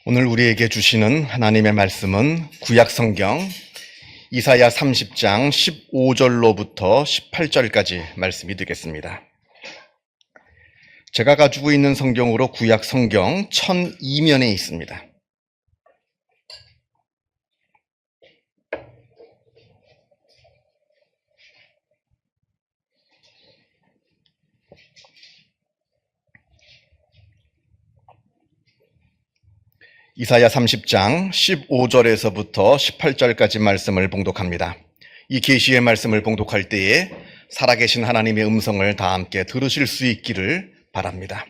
오늘 우리에게 주시는 하나님의 말씀은 구약 성경 이사야 30장 15절로부터 18절까지 말씀이 되겠습니다. 제가 가지고 있는 성경으로 구약 성경 1002면에 있습니다. 이사야 30장 15절에서부터 18절까지 말씀을 봉독합니다. 이 계시의 말씀을 봉독할 때에 살아계신 하나님의 음성을 다 함께 들으실 수 있기를 바랍니다.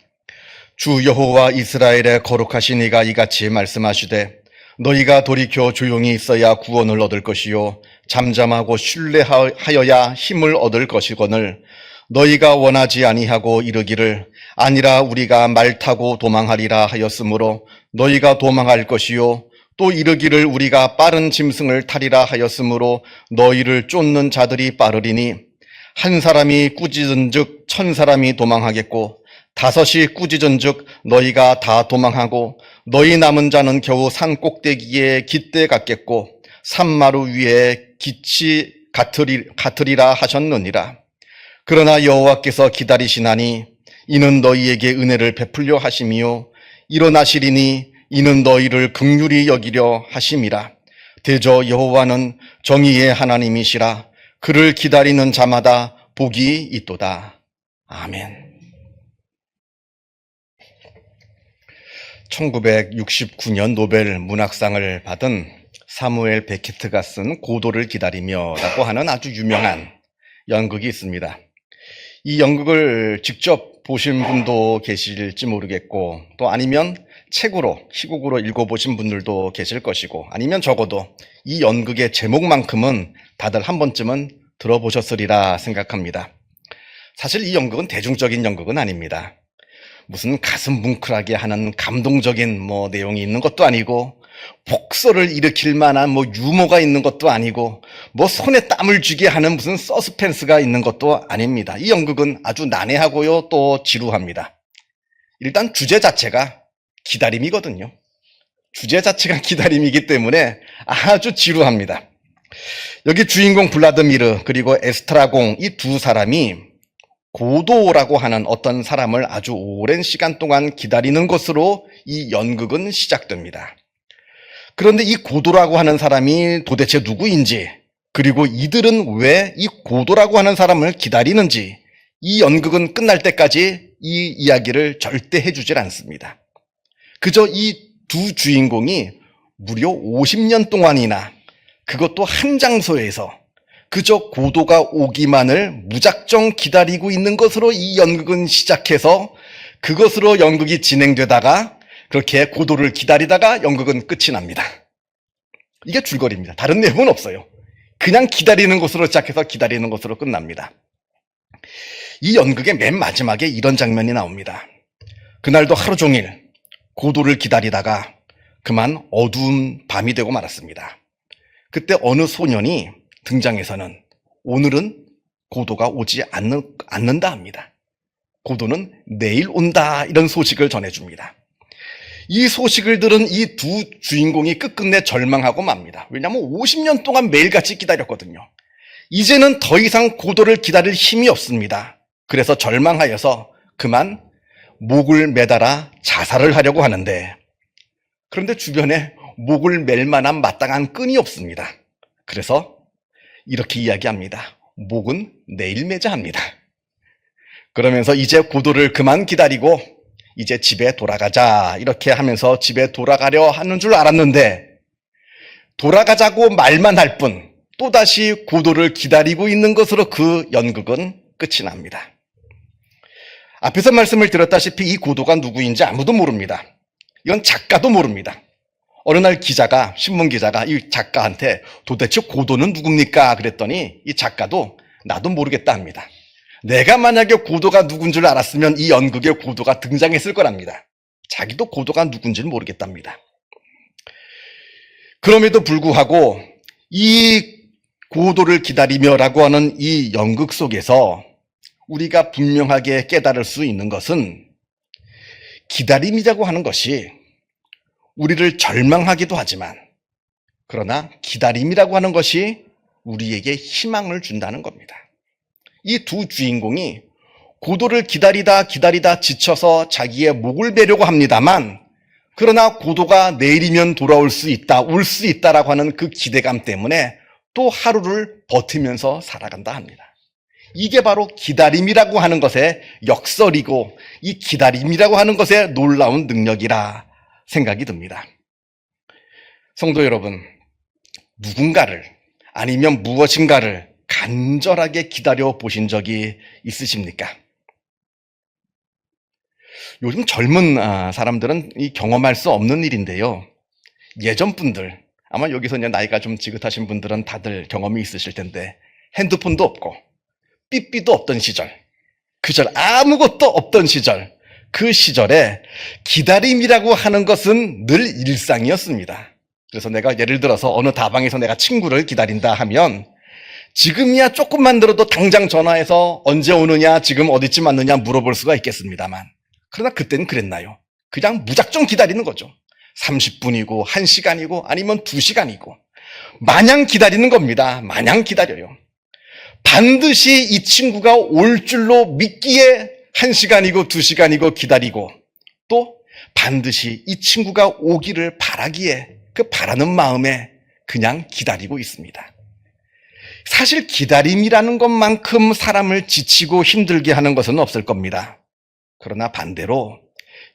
주 여호와 이스라엘의 거룩하신 이가 이같이 말씀하시되 너희가 돌이켜 조용히 있어야 구원을 얻을 것이요 잠잠하고 신뢰하여야 힘을 얻을 것이거늘 너희가 원하지 아니하고 이르기를 아니라 우리가 말 타고 도망하리라 하였으므로 너희가 도망할 것이요 또 이르기를 우리가 빠른 짐승을 타리라 하였으므로 너희를 쫓는 자들이 빠르리니 한 사람이 꾸짖은즉 1000사람이 도망하겠고 5이 꾸짖은즉 너희가 다 도망하고 너희 남은 자는 겨우 산 꼭대기에 깃대 같겠고 산마루 위에 깃이 같으리라 하셨느니라. 그러나 여호와께서 기다리시나니 이는 너희에게 은혜를 베풀려 하심이요 일어나시리니 이는 너희를 긍휼히 여기려 하심이라. 대저 여호와는 정의의 하나님이시라. 그를 기다리는 자마다 복이 있도다. 아멘. 1969년 노벨 문학상을 받은 사무엘 베케트가 쓴 고도를 기다리며라고 하는 아주 유명한 연극이 있습니다. 이 연극을 직접 보신 분도 계실지 모르겠고 또 아니면 책으로 희곡으로 읽어보신 분들도 계실 것이고 아니면 적어도 이 연극의 제목만큼은 다들 한 번쯤은 들어보셨으리라 생각합니다. 사실 이 연극은 대중적인 연극은 아닙니다. 무슨 가슴 뭉클하게 하는 감동적인 내용이 있는 것도 아니고 폭소를 일으킬 만한 유머가 있는 것도 아니고 손에 땀을 쥐게 하는 무슨 서스펜스가 있는 것도 아닙니다. 이 연극은 아주 난해하고요 또 지루합니다. 일단 주제 자체가 기다림이거든요. 주제 자체가 기다림이기 때문에 아주 지루합니다. 여기 주인공 블라드미르 그리고 에스트라공 이 두 사람이 고도라고 하는 어떤 사람을 아주 오랜 시간 동안 기다리는 것으로 이 연극은 시작됩니다. 그런데 이 고도라고 하는 사람이 도대체 누구인지 그리고 이들은 왜 이 고도라고 하는 사람을 기다리는지 이 연극은 끝날 때까지 이 이야기를 절대 해주질 않습니다. 그저 이 두 주인공이 무려 50년 동안이나 그것도 한 장소에서 그저 고도가 오기만을 무작정 기다리고 있는 것으로 이 연극은 시작해서 그것으로 연극이 진행되다가 그렇게 고도를 기다리다가 연극은 끝이 납니다. 이게 줄거리입니다. 다른 내용은 없어요. 그냥 기다리는 것으로 시작해서 기다리는 것으로 끝납니다. 이 연극의 맨 마지막에 이런 장면이 나옵니다. 그날도 하루 종일 고도를 기다리다가 그만 어두운 밤이 되고 말았습니다. 그때 어느 소년이 등장해서는 오늘은 고도가 오지 않는다 합니다. 고도는 내일 온다 이런 소식을 전해줍니다. 이 소식을 들은 이 두 주인공이 끝끝내 절망하고 맙니다. 왜냐하면 50년 동안 매일같이 기다렸거든요. 이제는 더 이상 고도를 기다릴 힘이 없습니다. 그래서 절망하여서 그만 목을 매달아 자살을 하려고 하는데 그런데 주변에 목을 맬 만한 마땅한 끈이 없습니다. 그래서 이렇게 이야기합니다. 목은 내일 매자 합니다. 그러면서 이제 고도를 그만 기다리고 이제 집에 돌아가자 이렇게 하면서 집에 돌아가려 하는 줄 알았는데 돌아가자고 말만 할 뿐 또다시 고도를 기다리고 있는 것으로 그 연극은 끝이 납니다. 앞에서 말씀을 드렸다시피 이 고도가 누구인지 아무도 모릅니다. 이건 작가도 모릅니다. 어느 날 기자가 신문 기자가 이 작가한테 도대체 고도는 누굽니까? 그랬더니 이 작가도 나도 모르겠다 합니다. 내가 만약에 고도가 누군 줄 알았으면 이 연극에 고도가 등장했을 거랍니다. 자기도 고도가 누군지를 모르겠답니다. 그럼에도 불구하고 이 고도를 기다리며라고 하는 이 연극 속에서 우리가 분명하게 깨달을 수 있는 것은 기다림이라고 하는 것이 우리를 절망하기도 하지만 그러나 기다림이라고 하는 것이 우리에게 희망을 준다는 겁니다. 이 두 주인공이 고도를 기다리다 지쳐서 자기의 목을 베려고 합니다만 그러나 고도가 내일이면 돌아올 수 있다, 올 수 있다라고 하는 그 기대감 때문에 또 하루를 버티면서 살아간다 합니다. 이게 바로 기다림이라고 하는 것의 역설이고 이 기다림이라고 하는 것의 놀라운 능력이라 생각이 듭니다. 성도 여러분, 누군가를 아니면 무엇인가를 간절하게 기다려 보신 적이 있으십니까? 요즘 젊은 사람들은 이 경험할 수 없는 일인데요. 예전 분들, 아마 여기서 이제 나이가 좀 지긋하신 분들은 다들 경험이 있으실 텐데 핸드폰도 없고 삐삐도 없던 시절, 그절 아무것도 없던 시절, 그 시절에 기다림이라고 하는 것은 늘 일상이었습니다. 그래서 내가 예를 들어서 어느 다방에서 내가 친구를 기다린다 하면 지금이야 조금만 들어도 당장 전화해서 언제 오느냐, 지금 어디쯤 왔느냐 물어볼 수가 있겠습니다만 그러나 그때는 그랬나요? 그냥 무작정 기다리는 거죠. 30분이고 1시간이고 아니면 2시간이고 마냥 기다리는 겁니다. 마냥 기다려요. 반드시 이 친구가 올 줄로 믿기에 1시간이고 2시간이고 기다리고 또 반드시 이 친구가 오기를 바라기에 그 바라는 마음에 그냥 기다리고 있습니다. 사실 기다림이라는 것만큼 사람을 지치고 힘들게 하는 것은 없을 겁니다. 그러나 반대로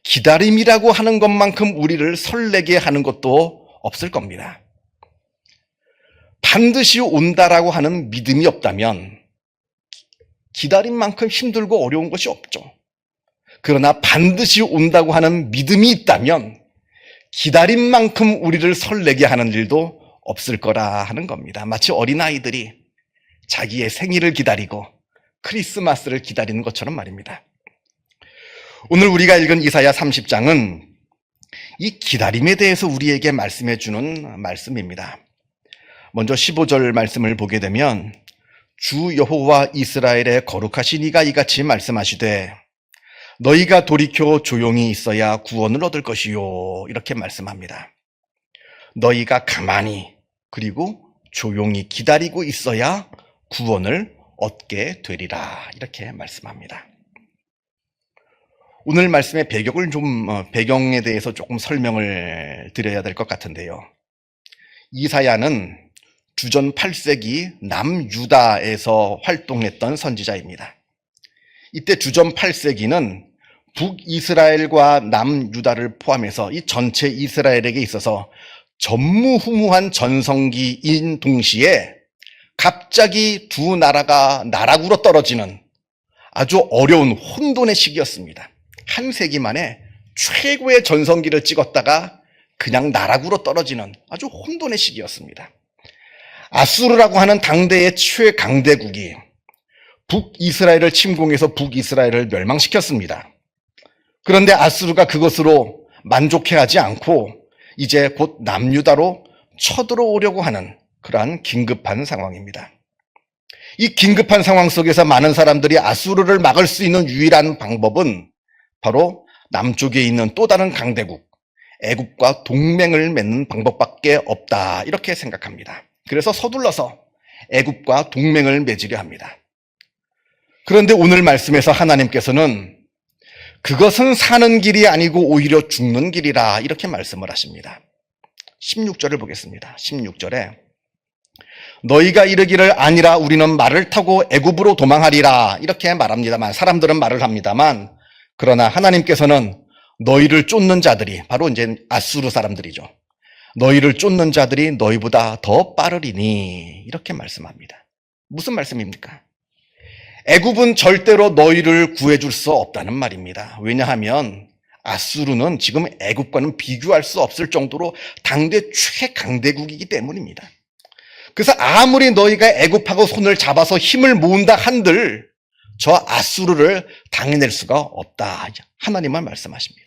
기다림이라고 하는 것만큼 우리를 설레게 하는 것도 없을 겁니다. 반드시 온다라고 하는 믿음이 없다면 기다림만큼 힘들고 어려운 것이 없죠. 그러나 반드시 온다고 하는 믿음이 있다면 기다림만큼 우리를 설레게 하는 일도 없을 거라 하는 겁니다. 마치 어린아이들이 자기의 생일을 기다리고 크리스마스를 기다리는 것처럼 말입니다. 오늘 우리가 읽은 이사야 30장은 이 기다림에 대해서 우리에게 말씀해 주는 말씀입니다. 먼저 15절 말씀을 보게 되면 주 여호와 이스라엘의 거룩하신 이가 이같이 말씀하시되 너희가 돌이켜 조용히 있어야 구원을 얻을 것이요, 이렇게 말씀합니다. 너희가 가만히 그리고 조용히 기다리고 있어야 구원을 얻게 되리라, 이렇게 말씀합니다. 오늘 말씀의 배경에 대해서 조금 설명을 드려야 될 것 같은데요. 이사야는 주전 8세기 남유다에서 활동했던 선지자입니다. 이때 주전 8세기는 북이스라엘과 남유다를 포함해서 이 전체 이스라엘에게 있어서 전무후무한 전성기인 동시에 갑자기 두 나라가 나락으로 떨어지는 아주 어려운 혼돈의 시기였습니다. 한 세기 만에 최고의 전성기를 찍었다가 그냥 나락으로 떨어지는 아주 혼돈의 시기였습니다. 아수르라고 하는 당대의 최강대국이 북이스라엘을 침공해서 북이스라엘을 멸망시켰습니다. 그런데 아수르가 그것으로 만족해하지 않고 이제 곧 남유다로 쳐들어오려고 하는 그러한 긴급한 상황입니다. 이 긴급한 상황 속에서 많은 사람들이 아수르를 막을 수 있는 유일한 방법은 바로 남쪽에 있는 또 다른 강대국 애국과 동맹을 맺는 방법밖에 없다, 이렇게 생각합니다. 그래서 서둘러서 애국과 동맹을 맺으려 합니다. 그런데 오늘 말씀에서 하나님께서는 그것은 사는 길이 아니고 오히려 죽는 길이라, 이렇게 말씀을 하십니다. 16절을 보겠습니다. 16절에 너희가 이르기를 아니라 우리는 말을 타고 애굽으로 도망하리라, 이렇게 말합니다만, 사람들은 말을 합니다만, 그러나 하나님께서는 너희를 쫓는 자들이, 바로 이제 아수르 사람들이죠. 너희를 쫓는 자들이 너희보다 더 빠르리니, 이렇게 말씀합니다. 무슨 말씀입니까? 애굽은 절대로 너희를 구해줄 수 없다는 말입니다. 왜냐하면 아수르는 지금 애굽과는 비교할 수 없을 정도로 당대 최강대국이기 때문입니다. 그래서 아무리 너희가 애굽하고 손을 잡아서 힘을 모은다 한들 저 아수르를 당해낼 수가 없다, 하나님은 말씀하십니다.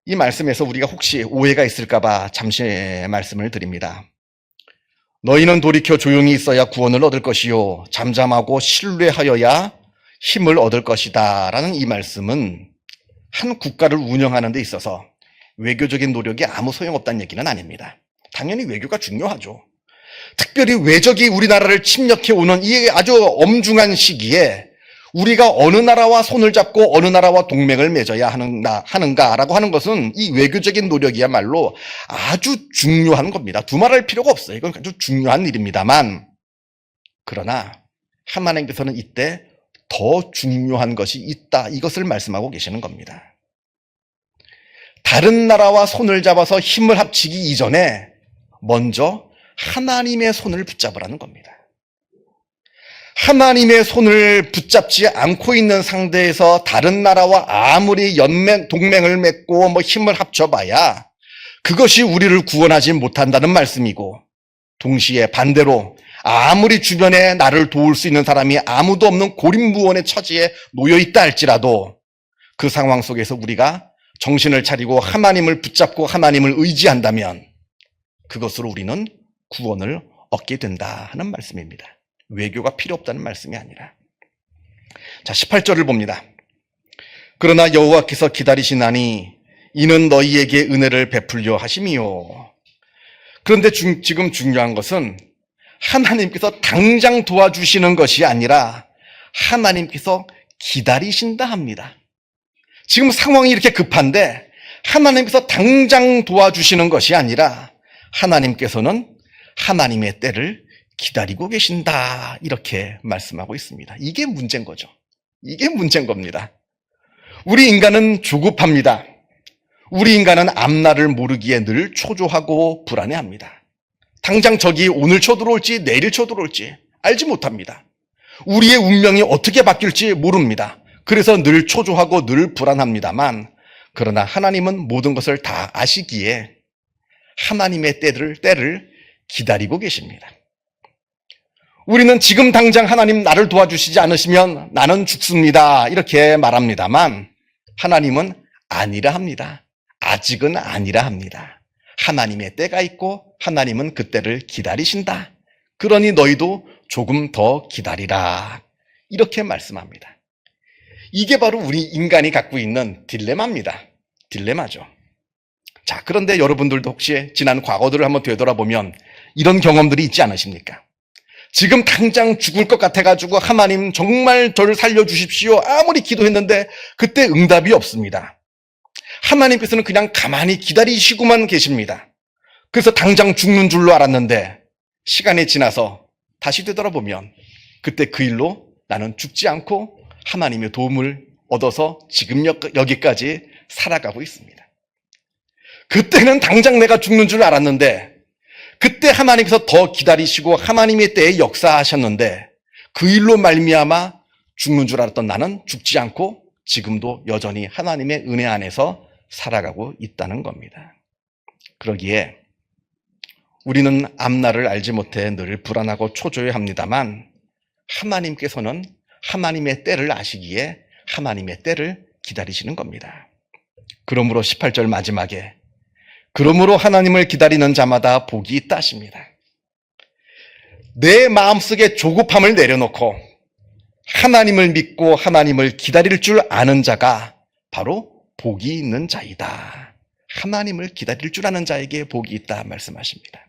이 말씀에서 우리가 혹시 오해가 있을까 봐 잠시 말씀을 드립니다. 너희는 돌이켜 조용히 있어야 구원을 얻을 것이요 잠잠하고 신뢰하여야 힘을 얻을 것이다 라는 이 말씀은 한 국가를 운영하는 데 있어서 외교적인 노력이 아무 소용없다는 얘기는 아닙니다. 당연히 외교가 중요하죠. 특별히 외적이 우리나라를 침략해 오는 이 아주 엄중한 시기에 우리가 어느 나라와 손을 잡고 어느 나라와 동맹을 맺어야 하는가라고 하는 것은 이 외교적인 노력이야말로 아주 중요한 겁니다. 두말할 필요가 없어요. 이건 아주 중요한 일입니다만, 그러나 하나님께서는 이때 더 중요한 것이 있다, 이것을 말씀하고 계시는 겁니다. 다른 나라와 손을 잡아서 힘을 합치기 이전에 먼저 하나님의 손을 붙잡으라는 겁니다. 하나님의 손을 붙잡지 않고 있는 상대에서 다른 나라와 아무리 동맹을 맺고 힘을 합쳐봐야 그것이 우리를 구원하지 못한다는 말씀이고, 동시에 반대로 아무리 주변에 나를 도울 수 있는 사람이 아무도 없는 고립무원의 처지에 놓여있다 할지라도 그 상황 속에서 우리가 정신을 차리고 하나님을 붙잡고 하나님을 의지한다면 그것으로 우리는 구원을 얻게 된다 하는 말씀입니다. 외교가 필요 없다는 말씀이 아니라. 자, 18절을 봅니다. 그러나 여호와께서 기다리시나니 이는 너희에게 은혜를 베풀려 하심이요. 그런데 지금 중요한 것은 하나님께서 당장 도와주시는 것이 아니라 하나님께서 기다리신다 합니다. 지금 상황이 이렇게 급한데 하나님께서 당장 도와주시는 것이 아니라 하나님께서는 하나님의 때를 기다리고 계신다, 이렇게 말씀하고 있습니다. 이게 문제인 거죠. 이게 문제인 겁니다. 우리 인간은 조급합니다. 우리 인간은 앞날을 모르기에 늘 초조하고 불안해합니다. 당장 적이 오늘 쳐들어올지 내일 쳐들어올지 알지 못합니다. 우리의 운명이 어떻게 바뀔지 모릅니다. 그래서 늘 초조하고 늘 불안합니다만, 그러나 하나님은 모든 것을 다 아시기에 하나님의 때를 기다리고 계십니다. 우리는 지금 당장 하나님 나를 도와주시지 않으시면 나는 죽습니다, 이렇게 말합니다만 하나님은 아니라 합니다. 아직은 아니라 합니다. 하나님의 때가 있고 하나님은 그 때를 기다리신다. 그러니 너희도 조금 더 기다리라, 이렇게 말씀합니다. 이게 바로 우리 인간이 갖고 있는 딜레마입니다. 딜레마죠. 자, 그런데 여러분들도 혹시 지난 과거들을 한번 되돌아보면 이런 경험들이 있지 않으십니까? 지금 당장 죽을 것 같아가지고 하나님 정말 저를 살려주십시오 아무리 기도했는데 그때 응답이 없습니다. 하나님께서는 그냥 가만히 기다리시고만 계십니다. 그래서 당장 죽는 줄로 알았는데 시간이 지나서 다시 되돌아보면 그때 그 일로 나는 죽지 않고 하나님의 도움을 얻어서 지금 여기까지 살아가고 있습니다. 그때는 당장 내가 죽는 줄 알았는데 그때 하나님께서 더 기다리시고 하나님의 때에 역사하셨는데 그 일로 말미암아 죽는 줄 알았던 나는 죽지 않고 지금도 여전히 하나님의 은혜 안에서 살아가고 있다는 겁니다. 그러기에 우리는 앞날을 알지 못해 늘 불안하고 초조해합니다만 하나님께서는 하나님의 때를 아시기에 하나님의 때를 기다리시는 겁니다. 그러므로 18절 마지막에 그러므로 하나님을 기다리는 자마다 복이 있다 하십니다. 내 마음속에 조급함을 내려놓고 하나님을 믿고 하나님을 기다릴 줄 아는 자가 바로 복이 있는 자이다. 하나님을 기다릴 줄 아는 자에게 복이 있다 말씀하십니다.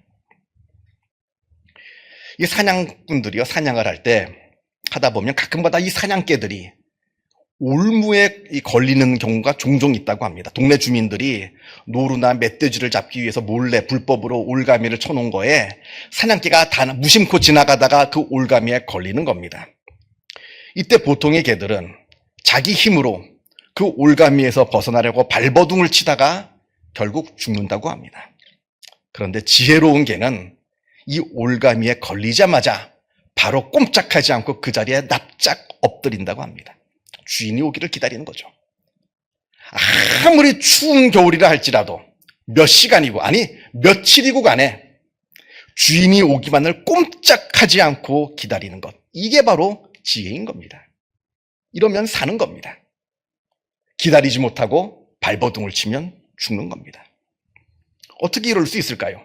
이 사냥꾼들이요, 사냥을 할 때 하다 보면 가끔가다 이 사냥개들이 올무에 걸리는 경우가 종종 있다고 합니다. 동네 주민들이 노루나 멧돼지를 잡기 위해서 몰래 불법으로 올가미를 쳐놓은 거에 사냥개가 다 무심코 지나가다가 그 올가미에 걸리는 겁니다. 이때 보통의 개들은 자기 힘으로 그 올가미에서 벗어나려고 발버둥을 치다가 결국 죽는다고 합니다. 그런데 지혜로운 개는 이 올가미에 걸리자마자 바로 꼼짝하지 않고 그 자리에 납작 엎드린다고 합니다. 주인이 오기를 기다리는 거죠. 아무리 추운 겨울이라 할지라도 몇 시간이고 아니 며칠이고 간에 주인이 오기만을 꼼짝하지 않고 기다리는 것, 이게 바로 지혜인 겁니다. 이러면 사는 겁니다. 기다리지 못하고 발버둥을 치면 죽는 겁니다. 어떻게 이럴 수 있을까요?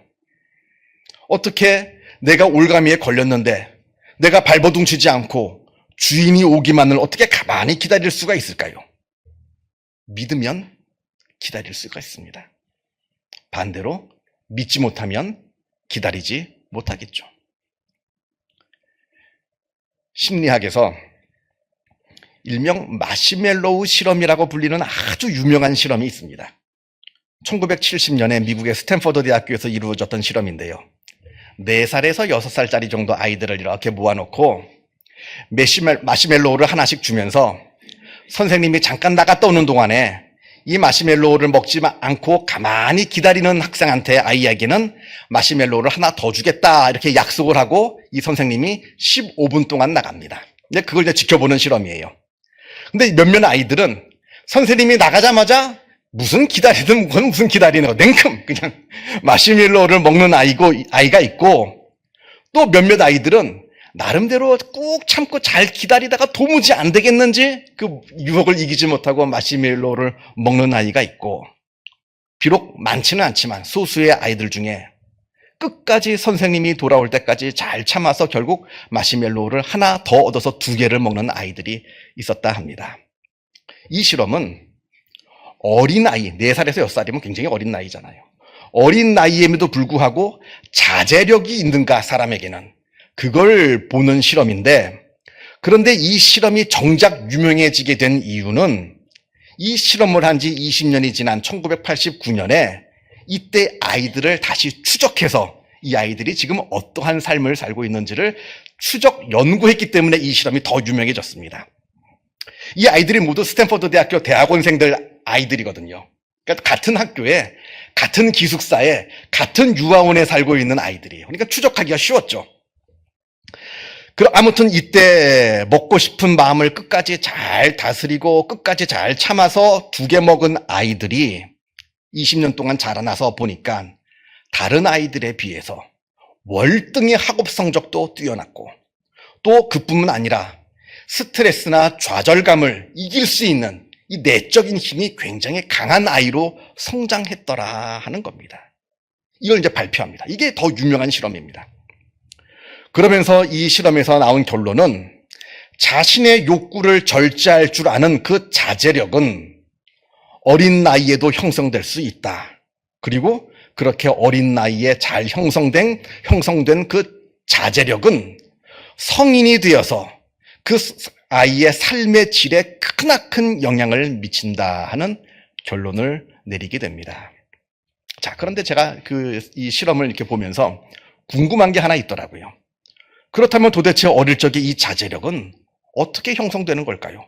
어떻게 내가 올가미에 걸렸는데 내가 발버둥 치지 않고 주인이 오기만을 어떻게 가만히 기다릴 수가 있을까요? 믿으면 기다릴 수가 있습니다. 반대로 믿지 못하면 기다리지 못하겠죠. 심리학에서 일명 마시멜로우 실험이라고 불리는 아주 유명한 실험이 있습니다. 1970년에 미국의 스탠퍼드 대학교에서 이루어졌던 실험인데요. 4살에서 6살짜리 정도 아이들을 이렇게 모아놓고 마시멜로우를 하나씩 주면서 선생님이 잠깐 나갔다 오는 동안에 이 마시멜로우를 먹지 않고 가만히 기다리는 학생한테, 아이에게는 마시멜로우를 하나 더 주겠다 이렇게 약속을 하고 이 선생님이 15분 동안 나갑니다. 그걸 이제 지켜보는 실험이에요. 근데 몇몇 아이들은 선생님이 나가자마자 무슨 기다리든 그건 무슨 기다리는 거, 냉큼 그냥 마시멜로우를 먹는 아이가 있고, 또 몇몇 아이들은 나름대로 꾹 참고 잘 기다리다가 도무지 안 되겠는지 그 유혹을 이기지 못하고 마시멜로우를 먹는 아이가 있고, 비록 많지는 않지만 소수의 아이들 중에 끝까지 선생님이 돌아올 때까지 잘 참아서 결국 마시멜로우를 하나 더 얻어서 2개를 먹는 아이들이 있었다 합니다. 이 실험은 어린 아이, 4살에서 6살이면 굉장히 어린 나이잖아요. 어린 나이임에도 불구하고 자제력이 있는가, 사람에게는. 그걸 보는 실험인데, 그런데 이 실험이 정작 유명해지게 된 이유는 이 실험을 한 지 20년이 지난 1989년에 이때 아이들을 다시 추적해서 이 아이들이 지금 어떠한 삶을 살고 있는지를 추적 연구했기 때문에 이 실험이 더 유명해졌습니다. 이 아이들이 모두 스탠퍼드 대학교 대학원생들 아이들이거든요. 그러니까 같은 학교에, 같은 기숙사에, 같은 유아원에 살고 있는 아이들이에요. 그러니까 추적하기가 쉬웠죠. 아무튼 이때 먹고 싶은 마음을 끝까지 잘 다스리고 끝까지 잘 참아서 2개 먹은 아이들이 20년 동안 자라나서 보니까 다른 아이들에 비해서 월등히 학업 성적도 뛰어났고, 또 그뿐만 아니라 스트레스나 좌절감을 이길 수 있는 이 내적인 힘이 굉장히 강한 아이로 성장했더라 하는 겁니다. 이걸 이제 발표합니다. 이게 더 유명한 실험입니다. 그러면서 이 실험에서 나온 결론은 자신의 욕구를 절제할 줄 아는 그 자제력은 어린 나이에도 형성될 수 있다. 그리고 그렇게 어린 나이에 잘 형성된 그 자제력은 성인이 되어서 그 아이의 삶의 질에 크나큰 영향을 미친다 하는 결론을 내리게 됩니다. 자, 그런데 제가 이 실험을 이렇게 보면서 궁금한 게 하나 있더라고요. 그렇다면 도대체 어릴 적에 이 자제력은 어떻게 형성되는 걸까요?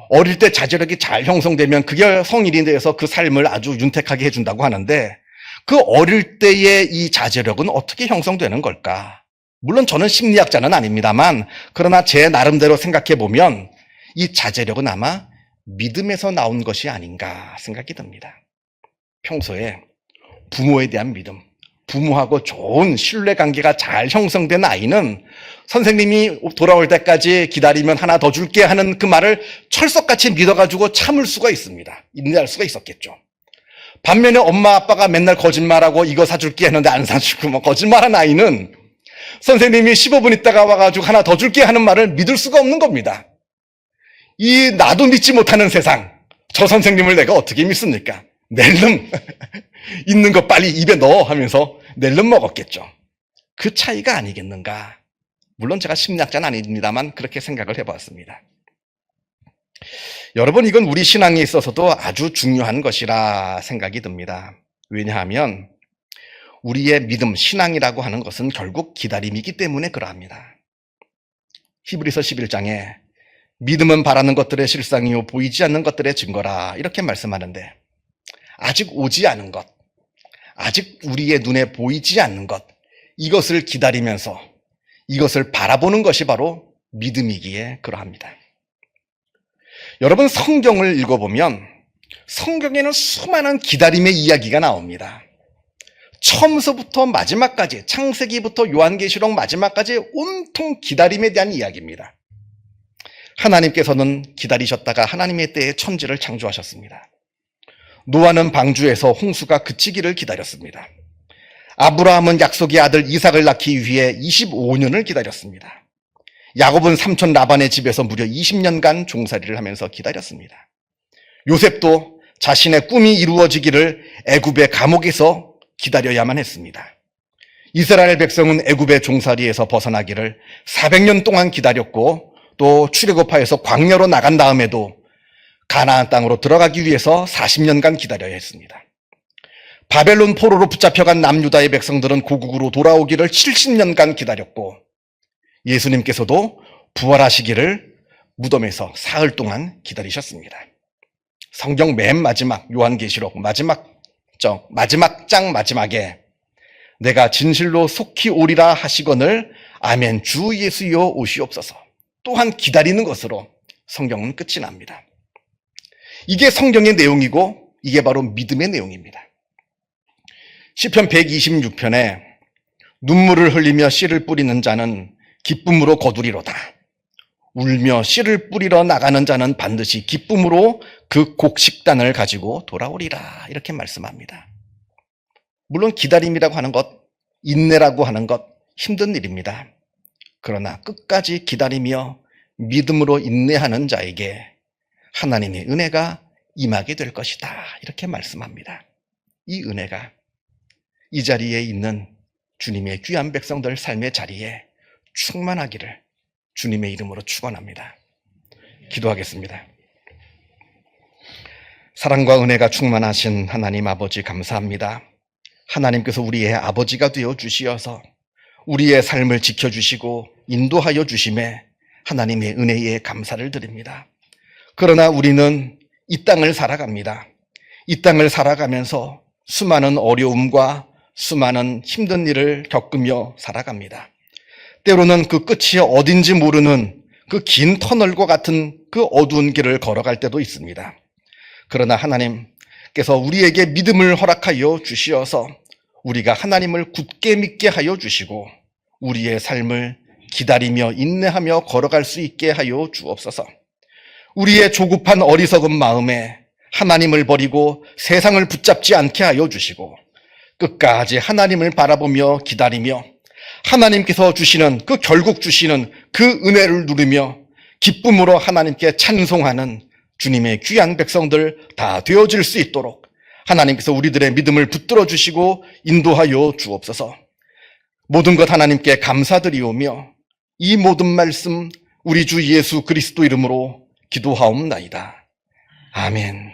어릴 때 자제력이 잘 형성되면 그게 성인이 돼서 그 삶을 아주 윤택하게 해준다고 하는데, 그 어릴 때의 이 자제력은 어떻게 형성되는 걸까? 물론 저는 심리학자는 아닙니다만, 그러나 제 나름대로 생각해 보면 이 자제력은 아마 믿음에서 나온 것이 아닌가 생각이 듭니다. 평소에 부모에 대한 믿음, 부모하고 좋은 신뢰관계가 잘 형성된 아이는 선생님이 돌아올 때까지 기다리면 하나 더 줄게 하는 그 말을 철석같이 믿어가지고 참을 수가 있습니다. 인내할 수가 있었겠죠. 반면에 엄마 아빠가 맨날 거짓말하고 이거 사줄게 했는데 안 사주고 뭐 거짓말한 아이는 선생님이 15분 있다가 와가지고 하나 더 줄게 하는 말을 믿을 수가 없는 겁니다. 이 나도 믿지 못하는 세상, 저 선생님을 내가 어떻게 믿습니까? 낼름 있는 거 빨리 입에 넣어 하면서 낼름 먹었겠죠. 그 차이가 아니겠는가. 물론 제가 심리학자는 아닙니다만 그렇게 생각을 해봤습니다. 여러분, 이건 우리 신앙에 있어서도 아주 중요한 것이라 생각이 듭니다. 왜냐하면 우리의 믿음, 신앙이라고 하는 것은 결국 기다림이기 때문에 그러합니다. 히브리서 11장에 믿음은 바라는 것들의 실상이요 보이지 않는 것들의 증거라 이렇게 말씀하는데, 아직 오지 않은 것, 아직 우리의 눈에 보이지 않는 것, 이것을 기다리면서 이것을 바라보는 것이 바로 믿음이기에 그러합니다. 여러분, 성경을 읽어보면 성경에는 수많은 기다림의 이야기가 나옵니다. 처음서부터 마지막까지, 창세기부터 요한계시록 마지막까지 온통 기다림에 대한 이야기입니다. 하나님께서는 기다리셨다가 하나님의 때에 천지를 창조하셨습니다. 노아는 방주에서 홍수가 그치기를 기다렸습니다. 아브라함은 약속의 아들 이삭을 낳기 위해 25년을 기다렸습니다. 야곱은 삼촌 라반의 집에서 무려 20년간 종살이를 하면서 기다렸습니다. 요셉도 자신의 꿈이 이루어지기를 애굽의 감옥에서 기다려야만 했습니다. 이스라엘 백성은 애굽의 종살이에서 벗어나기를 400년 동안 기다렸고 또 출애굽하여서 광야로 나간 다음에도 가나안 땅으로 들어가기 위해서 40년간 기다려야 했습니다. 바벨론 포로로 붙잡혀간 남유다의 백성들은 고국으로 돌아오기를 70년간 기다렸고 예수님께서도 부활하시기를 무덤에서 사흘 동안 기다리셨습니다. 성경 맨 마지막 요한계시록 마지막 장 마지막에 내가 진실로 속히 오리라 하시거늘 아멘 주 예수여 오시옵소서 또한 기다리는 것으로 성경은 끝이 납니다. 이게 성경의 내용이고 이게 바로 믿음의 내용입니다. 시편 126편에 눈물을 흘리며 씨를 뿌리는 자는 기쁨으로 거두리로다. 울며 씨를 뿌리러 나가는 자는 반드시 기쁨으로 그 곡식단을 가지고 돌아오리라. 이렇게 말씀합니다. 물론 기다림이라고 하는 것, 인내라고 하는 것 힘든 일입니다. 그러나 끝까지 기다리며 믿음으로 인내하는 자에게 하나님의 은혜가 임하게 될 것이다. 이렇게 말씀합니다. 이 은혜가 이 자리에 있는 주님의 귀한 백성들 삶의 자리에 충만하기를 주님의 이름으로 축원합니다. 기도하겠습니다. 사랑과 은혜가 충만하신 하나님 아버지 감사합니다. 하나님께서 우리의 아버지가 되어 주시어서 우리의 삶을 지켜주시고 인도하여 주심에 하나님의 은혜에 감사를 드립니다. 그러나 우리는 이 땅을 살아갑니다. 이 땅을 살아가면서 수많은 어려움과 수많은 힘든 일을 겪으며 살아갑니다. 때로는 그 끝이 어딘지 모르는 그 긴 터널과 같은 그 어두운 길을 걸어갈 때도 있습니다. 그러나 하나님께서 우리에게 믿음을 허락하여 주시어서 우리가 하나님을 굳게 믿게 하여 주시고 우리의 삶을 기다리며 인내하며 걸어갈 수 있게 하여 주옵소서. 우리의 조급한 어리석은 마음에 하나님을 버리고 세상을 붙잡지 않게 하여 주시고 끝까지 하나님을 바라보며 기다리며 하나님께서 주시는 그 결국 주시는 그 은혜를 누리며 기쁨으로 하나님께 찬송하는 주님의 귀한 백성들 다 되어질 수 있도록 하나님께서 우리들의 믿음을 붙들어 주시고 인도하여 주옵소서. 모든 것 하나님께 감사드리오며 이 모든 말씀 우리 주 예수 그리스도 이름으로 기도하옵나이다. 아멘.